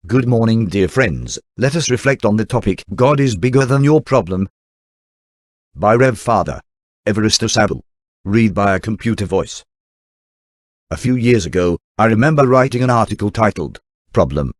Good morning, dear friends. Let us reflect on the topic, God is bigger than your problem, by Rev. Father Evaristo Sabel. Read by a computer voice. A few years ago, I remember writing an article titled, Problem.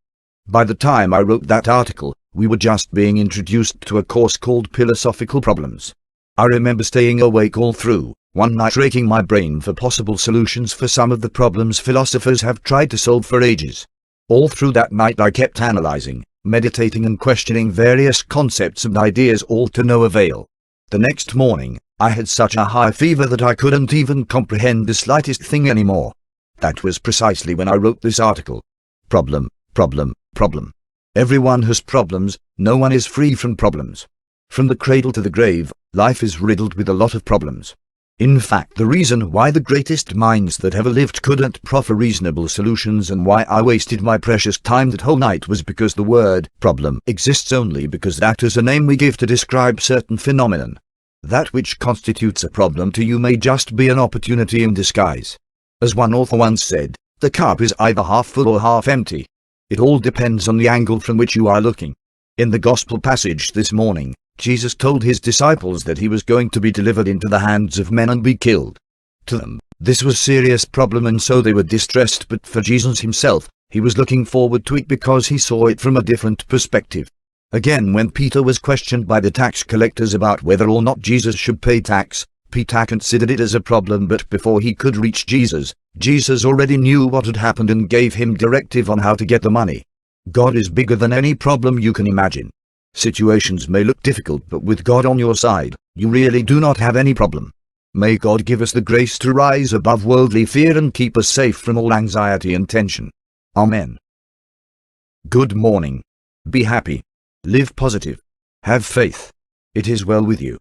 By the time I wrote that article, we were just being introduced to a course called Philosophical Problems. I remember staying awake all through, one night raking my brain for possible solutions for some of the problems philosophers have tried to solve for ages. All through that night I kept analyzing, meditating and questioning various concepts and ideas, all to no avail. The next morning, I had such a high fever that I couldn't even comprehend the slightest thing anymore. That was precisely when I wrote this article. Problem, problem, problem. Everyone has problems, no one is free from problems. From the cradle to the grave, life is riddled with a lot of problems. In fact, the reason why the greatest minds that ever lived couldn't proffer reasonable solutions and why I wasted my precious time that whole night was because the word problem exists only because that is a name we give to describe certain phenomenon. That which constitutes a problem to you may just be an opportunity in disguise. As one author once said, the cup is either half full or half empty. It all depends on the angle from which you are looking. In the gospel passage this morning, Jesus told his disciples that he was going to be delivered into the hands of men and be killed. To them, this was a serious problem and so they were distressed, but for Jesus himself, he was looking forward to it because he saw it from a different perspective. Again, when Peter was questioned by the tax collectors about whether or not Jesus should pay tax, Peter considered it as a problem, but before he could reach Jesus, Jesus already knew what had happened and gave him directive on how to get the money. God is bigger than any problem you can imagine. Situations may look difficult, but with God on your side, you really do not have any problem. May God give us the grace to rise above worldly fear and keep us safe from all anxiety and tension. Amen. Good morning. Be happy. Live positive. Have faith. It is well with you.